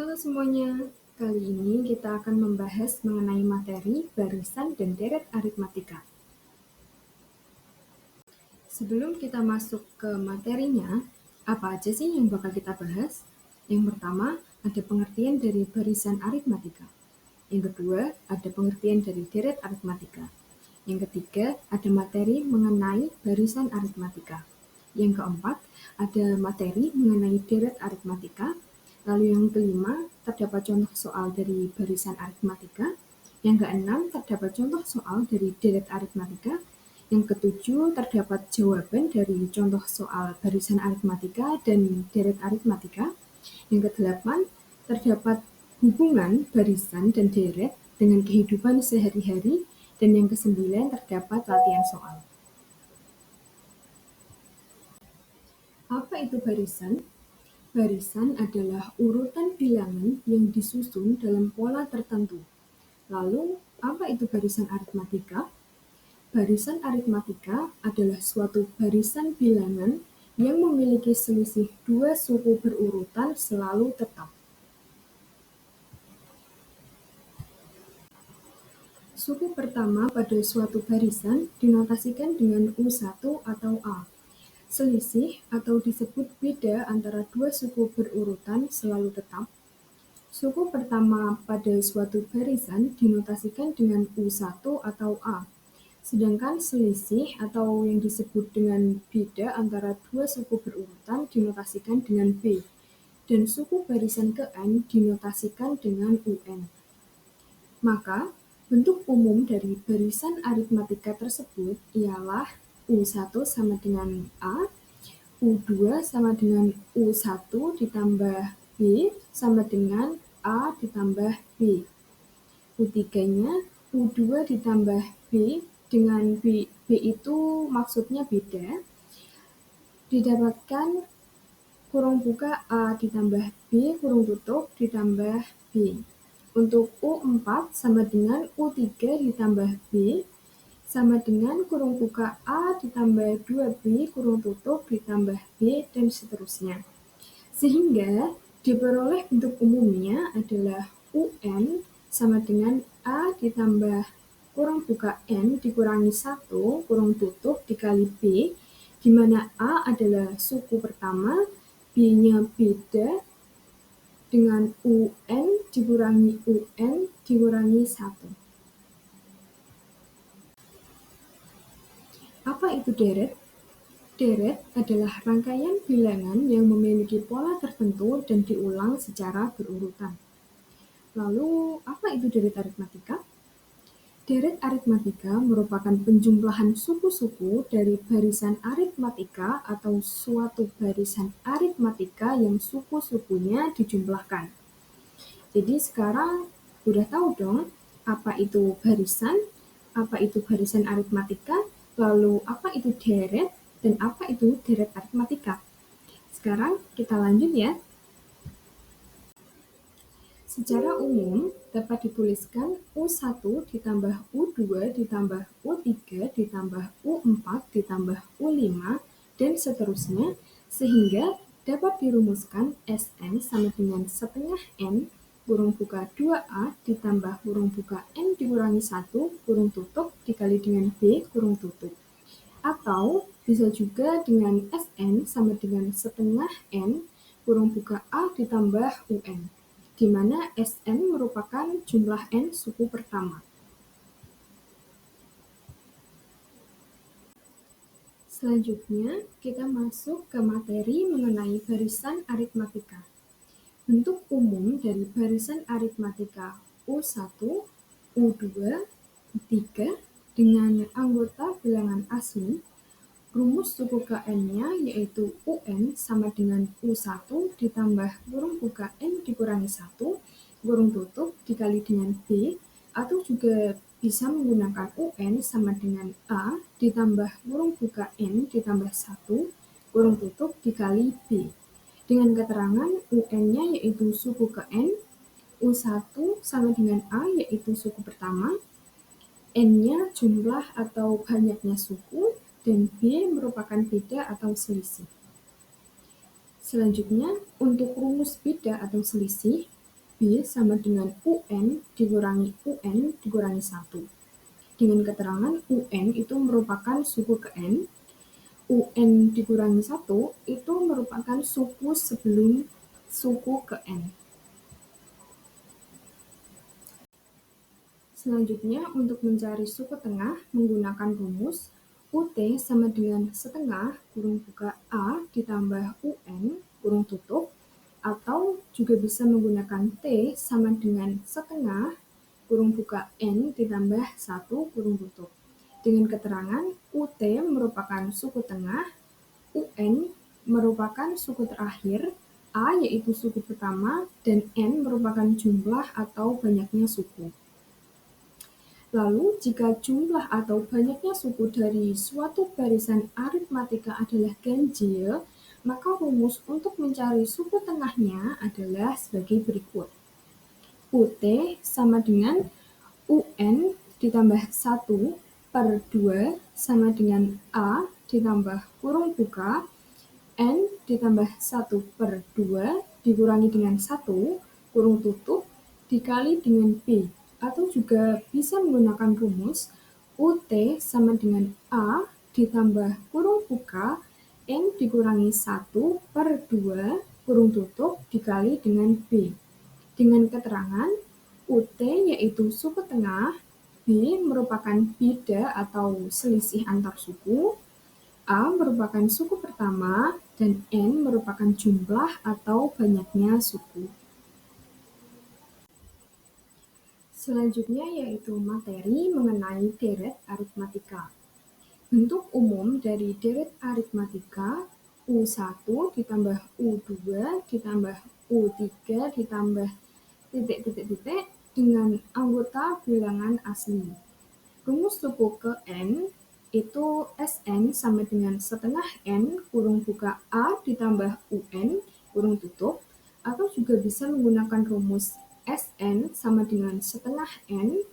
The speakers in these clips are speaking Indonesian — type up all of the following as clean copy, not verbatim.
Halo semuanya, kali ini kita akan membahas mengenai materi barisan dan deret aritmatika. Sebelum kita masuk ke materinya, apa aja sih yang bakal kita bahas? Yang pertama, ada pengertian dari barisan aritmatika. Yang kedua, ada pengertian dari deret aritmatika. Yang ketiga, ada materi mengenai barisan aritmatika. Yang keempat, ada materi mengenai deret aritmatika. Lalu yang kelima, terdapat contoh soal dari barisan aritmatika. Yang keenam, terdapat contoh soal dari deret aritmatika. Yang ketujuh, terdapat jawaban dari contoh soal barisan aritmatika dan deret aritmatika. Yang kedelapan, terdapat hubungan barisan dan deret dengan kehidupan sehari-hari. Dan yang kesembilan, terdapat latihan soal. Apa itu barisan? Barisan adalah urutan bilangan yang disusun dalam pola tertentu. Lalu, apa itu barisan aritmatika? Barisan aritmatika adalah suatu barisan bilangan yang memiliki selisih dua suku berurutan selalu tetap. Suku pertama pada suatu barisan dinotasikan dengan U1 atau A. Selisih atau disebut beda antara dua suku berurutan selalu tetap. Suku pertama pada suatu barisan dinotasikan dengan U1 atau A. Sedangkan selisih atau yang disebut dengan beda antara dua suku berurutan dinotasikan dengan B. Dan suku barisan ke N dinotasikan dengan UN. Maka, bentuk umum dari barisan aritmatika tersebut ialah U1 sama dengan A, U2 sama dengan U1 ditambah B sama dengan A ditambah B. U3-nya U2 ditambah B dengan B itu maksudnya beda, didapatkan kurung buka A ditambah B kurung tutup ditambah B. Untuk U4 sama dengan U3 ditambah B sama dengan kurung buka A ditambah 2B kurung tutup ditambah B dan seterusnya. Sehingga diperoleh bentuk umumnya adalah UN sama dengan A ditambah kurung buka N dikurangi 1 kurung tutup dikali B, di mana A adalah suku pertama, B-nya beda, dengan UN dikurangi UN dikurangi 1. Apa itu deret? Deret adalah rangkaian bilangan yang memiliki pola tertentu dan diulang secara berurutan. Lalu, apa itu deret aritmatika? Deret aritmatika merupakan penjumlahan suku-suku dari barisan aritmatika atau suatu barisan aritmatika yang suku-sukunya dijumlahkan. Jadi sekarang udah tahu dong apa itu barisan aritmatika, lalu apa itu deret, dan apa itu deret aritmatika. Sekarang kita lanjut ya. Secara umum dapat dituliskan U1 ditambah U2 ditambah U3 ditambah U4 ditambah U5 dan seterusnya, sehingga dapat dirumuskan Sn sama dengan setengah N kurung buka 2A ditambah kurung buka N dikurangi 1 kurung tutup dikali dengan B kurung tutup. Atau bisa juga dengan Sn sama dengan setengah N kurung buka A ditambah UN, di mana Sn merupakan jumlah N suku pertama. Selanjutnya, kita masuk ke materi mengenai barisan aritmatika. Bentuk umum dari barisan aritmatika U1, U2, U3 dengan anggota bilangan asli. Rumus suku KN-nya yaitu UN sama dengan U1 ditambah kurung buka N dikurangi 1, kurung tutup dikali dengan B, atau juga bisa menggunakan UN sama dengan A ditambah kurung buka N ditambah 1, kurung tutup dikali B. Dengan keterangan UN-nya yaitu suku ke N, U1 sama dengan A yaitu suku pertama, N-nya jumlah atau banyaknya suku, dan B merupakan beda atau selisih. Selanjutnya, untuk rumus beda atau selisih, B sama dengan UN dikurangi UN dikurangi 1. Dengan keterangan UN itu merupakan suku ke N, UN dikurangi 1 itu merupakan suku sebelum suku ke N. Selanjutnya, untuk mencari suku tengah menggunakan rumus UT sama dengan setengah kurung buka A ditambah UN kurung tutup, atau juga bisa menggunakan T sama dengan setengah kurung buka N ditambah 1 kurung tutup. Dengan keterangan UT merupakan suku tengah, UN merupakan suku terakhir, A yaitu suku pertama, dan N merupakan jumlah atau banyaknya suku. Lalu, jika jumlah atau banyaknya suku dari suatu barisan aritmatika adalah ganjil, maka rumus untuk mencari suku tengahnya adalah sebagai berikut. UT sama dengan UN ditambah 1 per 2 sama dengan A ditambah kurung buka N ditambah 1 per 2 dikurangi dengan 1 kurung tutup dikali dengan B. Atau juga bisa menggunakan rumus UT sama dengan A ditambah kurung buka N dikurangi 1 per 2 kurung tutup dikali dengan B. Dengan keterangan UT yaitu suku tengah, B merupakan beda atau selisih antar suku, A merupakan suku pertama, dan N merupakan jumlah atau banyaknya suku. Selanjutnya yaitu materi mengenai deret aritmatika. Bentuk umum dari deret aritmatika U1 ditambah U2 ditambah U3 ditambah titik-titik-titik dengan anggota bilangan asli. Rumus suku ke N itu Sn sama dengan setengah N kurung buka A ditambah UN kurung tutup, atau juga bisa menggunakan rumus Sn sama dengan setengah N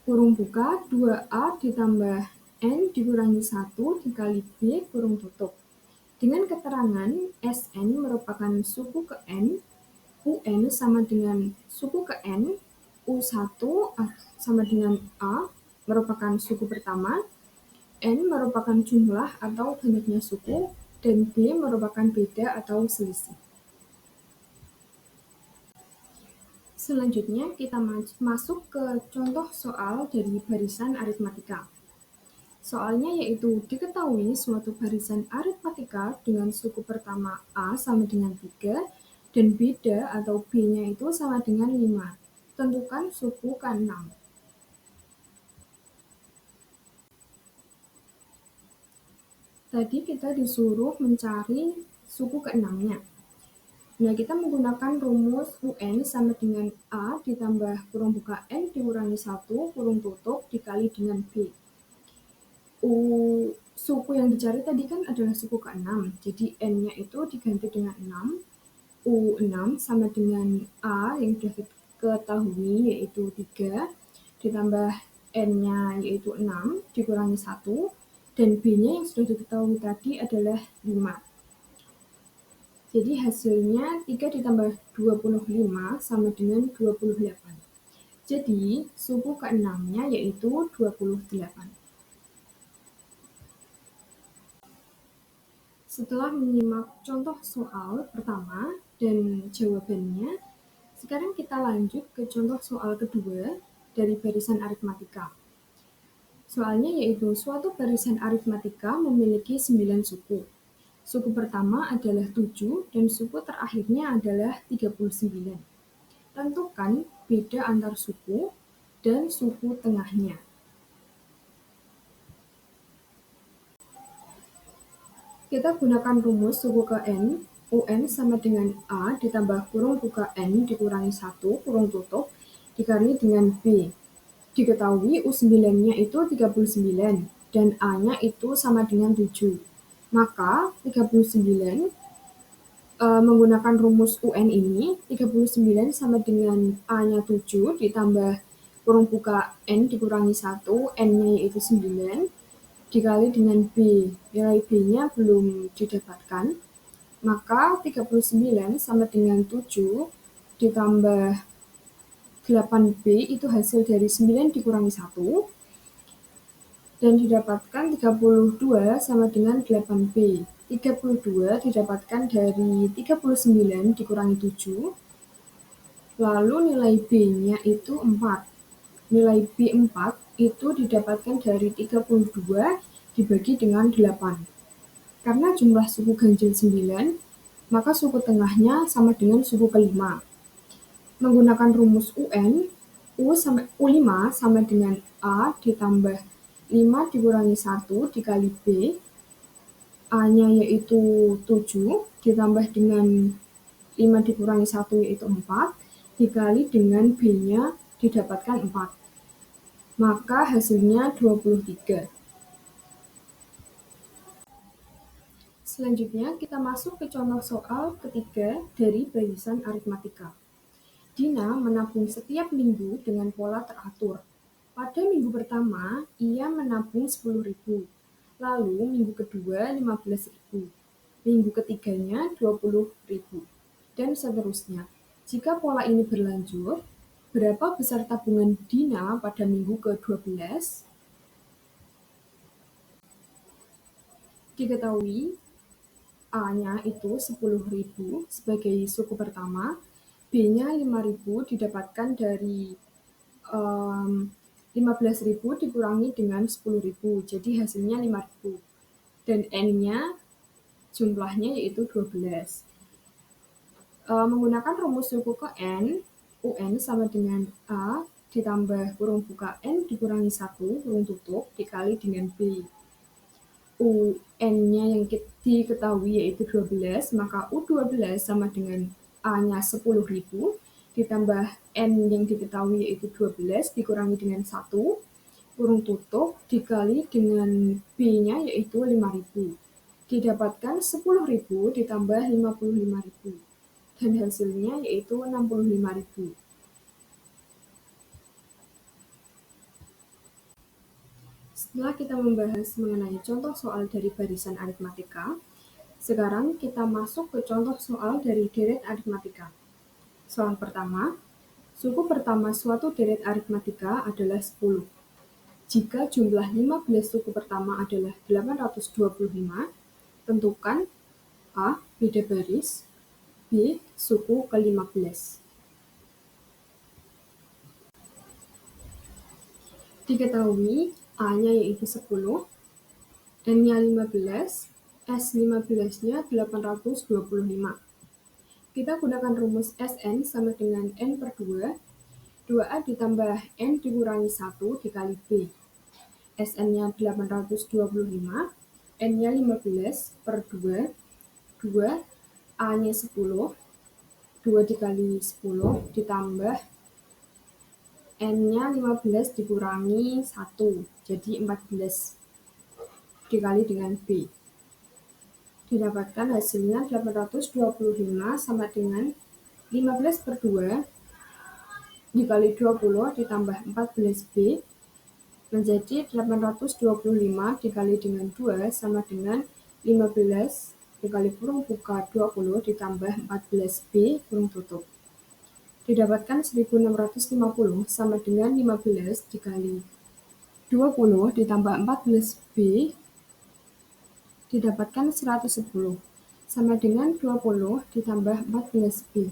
kurung buka 2A ditambah N dikurangi 1 dikali B kurung tutup. Dengan keterangan Sn merupakan suku ke N, UN sama dengan suku ke N, U1 sama dengan A merupakan suku pertama, N merupakan jumlah atau banyaknya suku, dan B merupakan beda atau selisih. Selanjutnya kita masuk ke contoh soal dari barisan aritmatika. Soalnya yaitu diketahui suatu barisan aritmatika dengan suku pertama A sama dengan 3 dan beda atau B-nya itu sama dengan 5. Tentukan suku ke-6. Tadi kita disuruh mencari suku ke-6-nya. Nah, kita menggunakan rumus UN sama dengan A ditambah kurung buka N dikurangi 1 kurung tutup dikali dengan B. Suku yang dicari tadi kan adalah suku ke-6, jadi N-nya itu diganti dengan 6. U6 sama dengan A yang sudah diketahui yaitu 3, ditambah N-nya yaitu 6 dikurangi 1, dan B-nya yang sudah diketahui tadi adalah 5. Jadi hasilnya 3 ditambah 25 sama dengan 28. Jadi suku ke-6-nya yaitu 28. Setelah menyimak contoh soal pertama dan jawabannya, sekarang kita lanjut ke contoh soal kedua dari barisan aritmatika. Soalnya yaitu suatu barisan aritmatika memiliki 9 suku. Suku pertama adalah 7 dan suku terakhirnya adalah 39. Tentukan beda antar suku dan suku tengahnya. Kita gunakan rumus suku ke N, UN sama dengan A ditambah kurung buka N dikurangi 1 kurung tutup dikali dengan B. Diketahui U9-nya itu 39 dan A-nya itu sama dengan 7. Maka 39 menggunakan rumus UN ini, 39 sama dengan A-nya 7 ditambah kurung buka N dikurangi 1, N-nya yaitu 9, dikali dengan B. Nilai B-nya belum didapatkan, maka 39 sama dengan 7 ditambah 8B itu hasil dari 9 dikurangi 1, dan didapatkan 32 sama dengan 8B. 32 didapatkan dari 39 dikurangi 7, lalu nilai B-nya itu 4. Nilai B4 itu didapatkan dari 32 dibagi dengan 8. Karena jumlah suku ganjil 9, maka suku tengahnya sama dengan suku kelima. Menggunakan rumus UN, U5 sama dengan A ditambah 5 dikurangi 1 dikali B, A-nya yaitu 7, ditambah dengan 5 dikurangi 1 yaitu 4, dikali dengan B-nya didapatkan 4. Maka hasilnya 23. Selanjutnya, kita masuk ke contoh soal ketiga dari barisan aritmatika. Dina menabung setiap minggu dengan pola teratur. Pada minggu pertama, ia menabung 10.000, lalu minggu kedua 15.000, minggu ketiganya 20.000, dan seterusnya. Jika pola ini berlanjut, berapa besar tabungan Dina pada minggu ke-12? Diketahui A-nya itu 10.000 sebagai suku pertama, B-nya 5.000 didapatkan dari 15.000 dikurangi dengan 10.000, jadi hasilnya 5.000. Dan N-nya jumlahnya yaitu 12. Menggunakan rumus suku ke N, UN sama dengan A ditambah kurung buka N dikurangi 1 kurung tutup dikali dengan B. UN-nya yang diketahui yaitu 12, maka U12 sama dengan A-nya 10.000 ditambah N yang diketahui yaitu 12 dikurangi dengan 1 kurung tutup dikali dengan B-nya yaitu 5.000. Didapatkan 10.000 ditambah 55.000, dan hasilnya yaitu 65.000. Setelah kita membahas mengenai contoh soal dari barisan aritmatika, sekarang kita masuk ke contoh soal dari deret aritmatika. Soal pertama, suku pertama suatu deret aritmatika adalah 10. Jika jumlah 15 suku pertama adalah 825, tentukan A. Beda baris, B. Suku ke-15. Diketahui A-nya yaitu 10, N-nya 15, S15-nya 825. Kita gunakan rumus Sn sama dengan N per 2, 2A ditambah N dikurangi 1 dikali B. Sn-nya 825, N-nya 15 per 2, 2, A-nya 10, 2 dikali 10 ditambah N-nya 15 dikurangi 1, jadi 14 dikali dengan B. Didapatkan hasilnya 825 sama dengan 15 per 2 dikali 20 ditambah 14B menjadi 825 dikali dengan 2 sama dengan 15 dikali kurung buka 20 ditambah 14B kurung tutup. Didapatkan 1650 sama dengan 15 dikali 20 ditambah 14B didapatkan 110 sama dengan 20 ditambah 14B.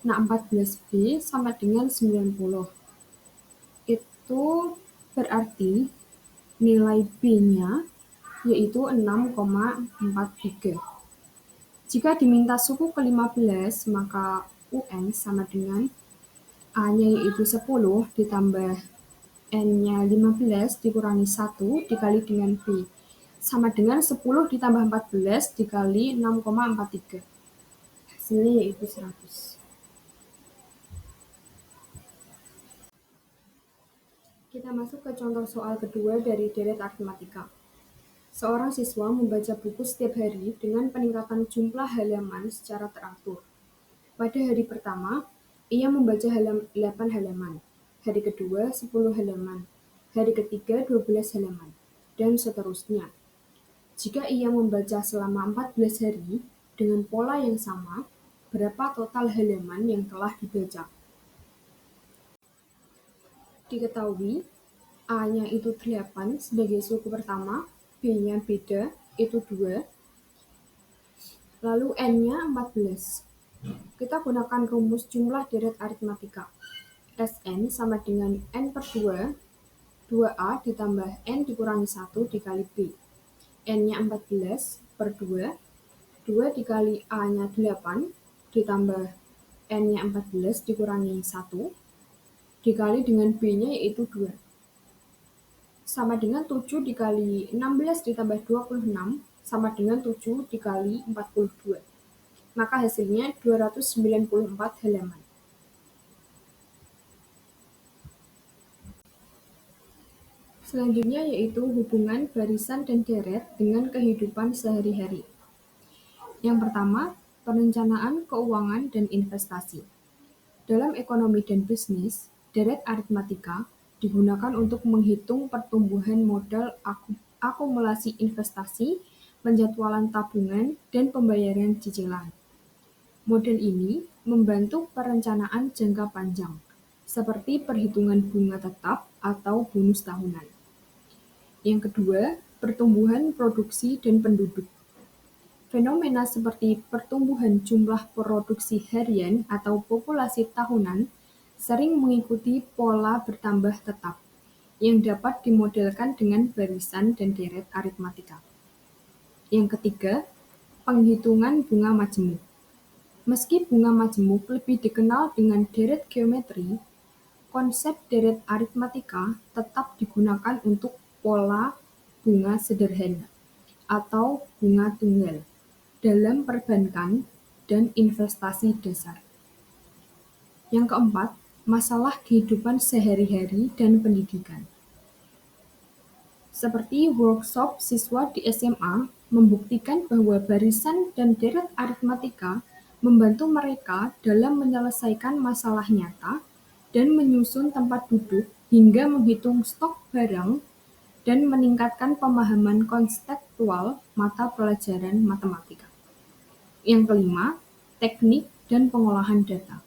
Nah, 14B sama dengan 90. Itu berarti nilai B-nya yaitu 6,43. Jika diminta suku ke-15, maka UN sama dengan A-nya yaitu 10 ditambah N-nya 15 dikurangi 1 dikali dengan B. Sama dengan 10 ditambah 14 dikali 6,43. Hasilnya yaitu 100. Kita masuk ke contoh soal kedua dari deret aritmatika. Seorang siswa membaca buku setiap hari dengan peningkatan jumlah halaman secara teratur. Pada hari pertama, ia membaca 8 halaman. Hari kedua, 10 halaman. Hari ketiga, 12 halaman. Dan seterusnya. Jika ia membaca selama 14 hari dengan pola yang sama, berapa total halaman yang telah dibaca. Diketahui A-nya itu 8 sebagai suku pertama, B-nya beda, itu 2, lalu N-nya 14. Kita gunakan rumus jumlah deret aritmatika. Sn sama dengan N per 2, 2A ditambah N dikurangi 1 dikali B. N-nya 14 per 2, 2 dikali A-nya 8, ditambah N-nya 14 dikurangi 1, dikali dengan B-nya yaitu 2. Sama dengan 7 dikali 16 ditambah 26, sama dengan 7 dikali 42. Maka hasilnya 294 halaman. Selanjutnya yaitu hubungan barisan dan deret dengan kehidupan sehari-hari. Yang pertama, perencanaan keuangan dan investasi. Dalam ekonomi dan bisnis, deret aritmatika digunakan untuk menghitung pertumbuhan modal, akumulasi investasi, penjadwalan tabungan, dan pembayaran cicilan. Model ini membantu perencanaan jangka panjang, seperti perhitungan bunga tetap atau bonus tahunan. Yang kedua, pertumbuhan produksi dan penduduk. Fenomena seperti pertumbuhan jumlah produksi harian atau populasi tahunan sering mengikuti pola bertambah tetap, yang dapat dimodelkan dengan barisan dan deret aritmatika. Yang ketiga, penghitungan bunga majemuk. Meski bunga majemuk lebih dikenal dengan deret geometri, konsep deret aritmatika tetap digunakan untuk pola bunga sederhana atau bunga tunggal dalam perbankan dan investasi dasar. Yang keempat, masalah kehidupan sehari-hari dan pendidikan. Seperti workshop siswa di SMA membuktikan bahwa barisan dan deret aritmatika membantu mereka dalam menyelesaikan masalah nyata dan menyusun tempat duduk hingga menghitung stok barang dan meningkatkan pemahaman konseptual mata pelajaran matematika. Yang kelima, teknik dan pengolahan data.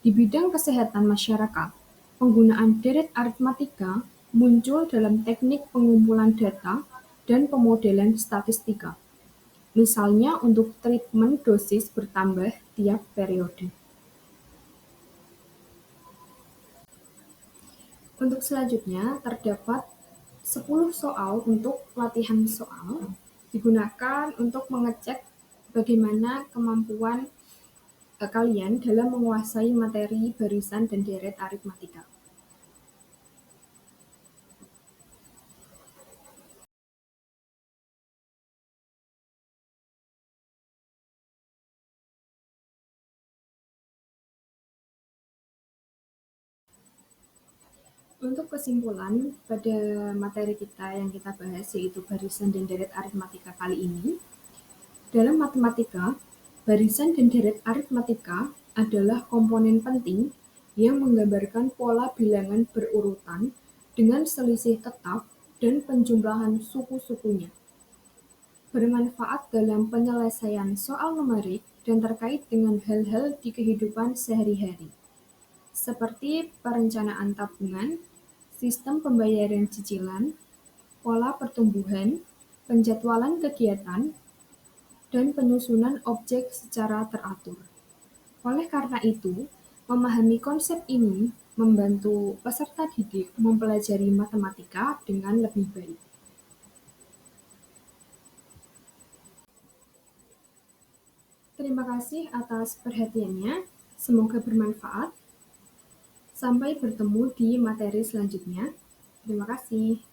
Di bidang kesehatan masyarakat, penggunaan deret aritmatika muncul dalam teknik pengumpulan data dan pemodelan statistika. Misalnya untuk treatment dosis bertambah tiap periode. Untuk selanjutnya, terdapat 10 soal untuk latihan soal, digunakan untuk mengecek bagaimana kemampuan kalian dalam menguasai materi barisan dan deret aritmatika. Untuk kesimpulan pada materi kita yang kita bahas yaitu barisan dan deret aritmatika kali ini, dalam matematika, barisan dan deret aritmatika adalah komponen penting yang menggambarkan pola bilangan berurutan dengan selisih tetap dan penjumlahan suku-sukunya. Bermanfaat dalam penyelesaian soal numerik dan terkait dengan hal-hal di kehidupan sehari-hari, seperti perencanaan tabungan, sistem pembayaran cicilan, pola pertumbuhan, penjadwalan kegiatan, dan penyusunan objek secara teratur. Oleh karena itu, memahami konsep ini membantu peserta didik mempelajari matematika dengan lebih baik. Terima kasih atas perhatiannya, semoga bermanfaat. Sampai bertemu di materi selanjutnya. Terima kasih.